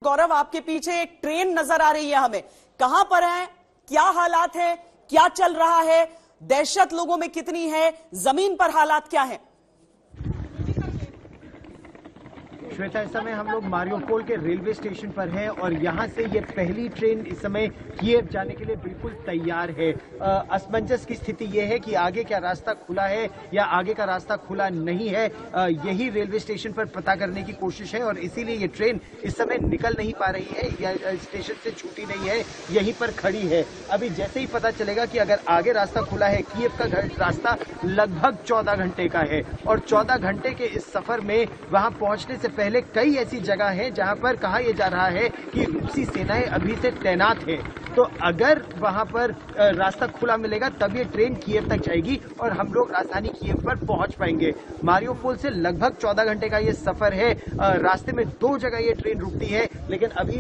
गौरव, आपके पीछे एक ट्रेन नजर आ रही है हमें, कहां पर है, क्या हालात है, क्या चल रहा है, दहशत लोगों में कितनी है, जमीन पर हालात क्या है? श्वेता, इस समय हम लोग मारियोपोल के रेलवे स्टेशन पर हैं और यहाँ से ये पहली ट्रेन इस समय कीव जाने के लिए बिल्कुल तैयार है। असमंजस की स्थिति ये है कि आगे क्या रास्ता खुला है या आगे का रास्ता खुला नहीं है, यही रेलवे स्टेशन पर पता करने की कोशिश है और इसीलिए ये ट्रेन इस समय निकल नहीं पा रही है या स्टेशन से छूटी नहीं है, यहीं पर खड़ी है। अभी जैसे ही पता चलेगा कि अगर आगे रास्ता खुला है, कीव का रास्ता लगभग 14 घंटे का है और 14 घंटे के इस सफर में वहां पहुंचने से पहले कई ऐसी जगह हैं जहां पर कहा यह जा रहा है कि रूसी सेनाएं अभी से तैनात है। तो अगर वहां पर रास्ता खुला मिलेगा तब ये ट्रेन कीव तक जाएगी और हम लोग राजधानी कीव पर पहुंच पाएंगे। मारियोपोल से लगभग 14 घंटे का ये सफर है। रास्ते में 2 जगह ये ट्रेन रुकती है, लेकिन अभी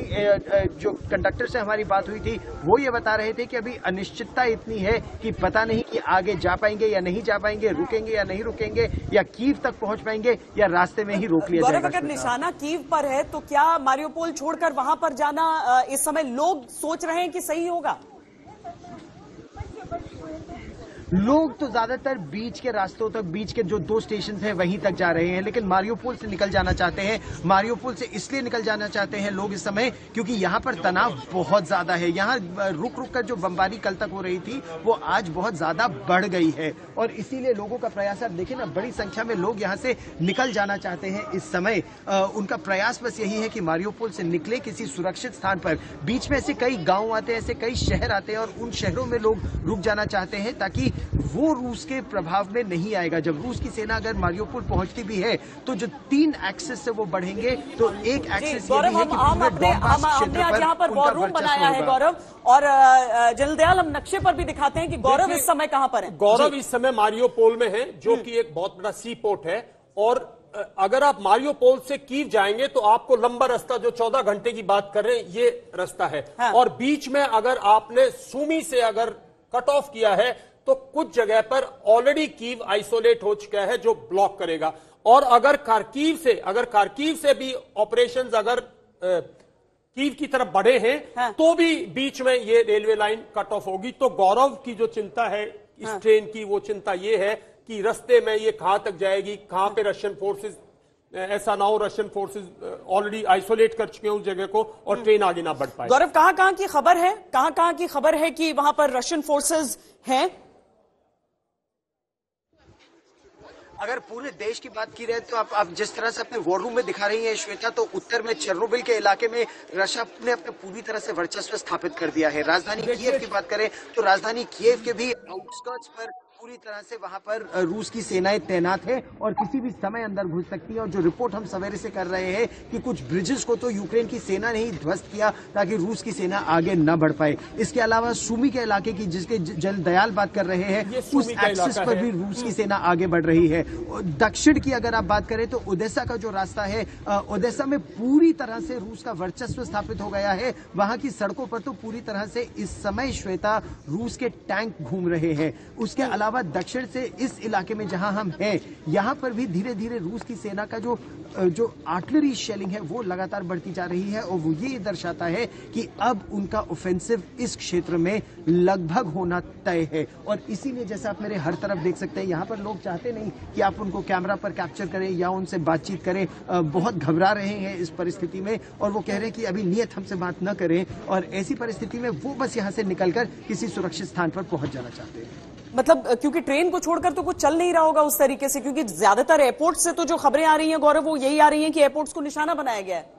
जो कंडक्टर से हमारी बात हुई थी वो ये बता रहे थे कि अभी अनिश्चितता इतनी है कि पता नहीं कि आगे जा पाएंगे या नहीं जा पाएंगे, रुकेंगे या नहीं रुकेंगे, या कीव तक पहुंच पाएंगे या रास्ते में ही रोक लिया जाएगा। अगर निशाना कीव पर है तो क्या मारियोपोल छोड़कर वहां पर जाना इस समय लोग सोच रहे हैं कि सही होगा? लोग तो ज्यादातर बीच के रास्तों तक, बीच के जो 2 स्टेशन हैं वहीं तक जा रहे हैं, लेकिन मारियोपोल से निकल जाना चाहते हैं। मारियोपोल से इसलिए निकल जाना चाहते हैं लोग इस समय क्योंकि यहाँ पर तनाव बहुत ज्यादा है। यहाँ रुक रुक कर जो बमबारी कल तक हो रही थी वो आज बहुत ज्यादा बढ़ गई है और इसीलिए लोगों का प्रयास, आप देखिए ना, बड़ी संख्या में लोग यहाँ से निकल जाना चाहते हैं इस समय। उनका प्रयास बस यही है कि मारियोपोल से निकले किसी सुरक्षित स्थान पर। बीच में ऐसे कई गाँव आते हैं, ऐसे कई शहर आते हैं और उन शहरों में लोग रुक जाना चाहते हैं ताकि वो रूस के प्रभाव में नहीं आएगा। जब रूस की सेना अगर मारियोपोल पहुंचती भी है तो जो 3 एक्सेस से वो बढ़ेंगे, तो एक एक्सेस ये भी है कि हमने आज यहाँ पर वॉर रूम बनाया है गौरव, और जनरल दयाल, हम नक्शे पर भी दिखाते हैं कि गौरव इस समय कहां पर है। गौरव इस समय मारियोपोल में है, जो कि एक बहुत बड़ा सी पोर्ट है, और अगर आप मारियोपोल से कीव जाएंगे तो आपको लंबा रास्ता, जो 14 घंटे की बात कर रहे हैं, ये रास्ता है। हाँ। और बीच में अगर आपने सूमी से अगर कट ऑफ किया है तो कुछ जगह पर ऑलरेडी कीव आइसोलेट हो चुका है जो ब्लॉक करेगा। और अगर खार्किव से भी ऑपरेशंस अगर कीव की तरफ बढ़े हैं, हाँ, तो भी बीच में ये रेलवे लाइन कट ऑफ होगी। तो गौरव की जो चिंता है इस ट्रेन की, वो चिंता ये है कि रास्ते में ये कहां तक जाएगी, कहां पे रशियन फोर्सेस, ऐसा ना हो रशियन फोर्सेस ऑलरेडी आइसोलेट कर चुके हैं उस जगह को और ट्रेन आगे ना बढ़ पाए। गौरव, कहां की खबर है, कहां की खबर है कि वहां पर रशियन फोर्सेस हैं? अगर पूरे देश की बात की रहे तो आप जिस तरह से अपने वॉर रूम में दिखा रही हैं श्वेता, तो उत्तर में चेर्नोबिल के इलाके में रशिया ने अपने पूरी तरह से वर्चस्व स्थापित कर दिया है। राजधानी कीव की बात करें तो राजधानी कीव के भी आउटस्कर्ट्स पर पूरी तरह से वहां पर रूस की सेनाएं तैनात है और किसी भी समय अंदर घुस सकती है। और जो रिपोर्ट हम सवेरे से कर रहे हैं कि कुछ ब्रिजेस को तो यूक्रेन की सेना ने ही ध्वस्त किया ताकि रूस की सेना आगे न बढ़ पाए। इसके अलावा सूमी के इलाके की, जिसके जनरल दयाल बात कर रहे हैं, उस एक्सिस पर भी रूस की सेना आगे बढ़ रही है। दक्षिण की अगर आप बात करें तो ओडेसा का जो रास्ता है, ओडेसा में पूरी तरह से रूस का वर्चस्व स्थापित हो गया है। वहां की सड़कों पर तो पूरी तरह से इस समय श्वेता रूस के टैंक घूम रहे हैं। उसके अलावा दक्षिण से इस इलाके में जहां हम हैं, यहां पर भी धीरे धीरे रूस की सेना का जो आर्टिलरी शेलिंग है वो लगातार बढ़ती जा रही है और वो ये दर्शाता है कि अब उनका ऑफेंसिव इस क्षेत्र में लगभग होना तय है। और इसीलिए जैसा आप मेरे हर तरफ देख सकते हैं, यहाँ पर लोग चाहते नहीं कि आप उनको कैमरा पर कैप्चर करें या उनसे बातचीत करें। बहुत घबरा रहे हैं इस परिस्थिति में और वो कह रहे हैं कि अभी नियत हमसे बात न करें, और ऐसी परिस्थिति में वो बस यहाँ से निकलकर किसी सुरक्षित स्थान पर पहुंच जाना चाहते हैं। मतलब क्योंकि ट्रेन को छोड़कर तो कुछ चल नहीं रहा होगा उस तरीके से, क्योंकि ज्यादातर एयरपोर्ट से तो जो खबरें आ रही हैं गौरव, वो यही आ रही हैं कि एयरपोर्ट्स को निशाना बनाया गया है।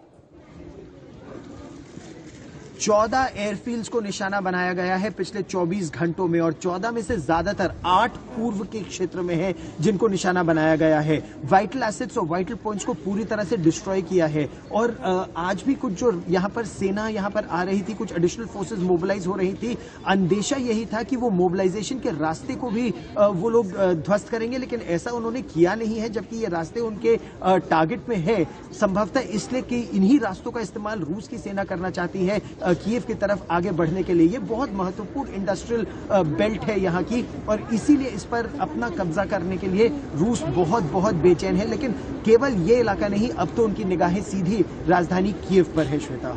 14 एयरफील्ड्स को निशाना बनाया गया है पिछले 24 घंटों में और 14 में से ज्यादातर 8 पूर्व के क्षेत्र में है जिनको निशाना बनाया गया है। वाइटल एसेट्स और वाइटल पॉइंट्स को पूरी तरह से डिस्ट्रॉय किया है। और आज भी कुछ जो यहाँ पर सेना यहाँ पर आ रही थी, कुछ एडिशनल फोर्सेस मोबिलाइज हो रही थी, अंदेशा यही था कि वो मोबिलाइजेशन के रास्ते को भी वो लोग ध्वस्त करेंगे, लेकिन ऐसा उन्होंने किया नहीं है, जबकि ये रास्ते उनके टारगेट में है। संभवतः इसलिए कि इन्हीं रास्तों का इस्तेमाल रूस की सेना करना चाहती है कीव की तरफ आगे बढ़ने के लिए। ये बहुत महत्वपूर्ण इंडस्ट्रियल बेल्ट है यहाँ की, और इसीलिए इस पर अपना कब्जा करने के लिए रूस बहुत बहुत बेचैन है। लेकिन केवल ये इलाका नहीं, अब तो उनकी निगाहें सीधी राजधानी कीव पर है। श्वेता।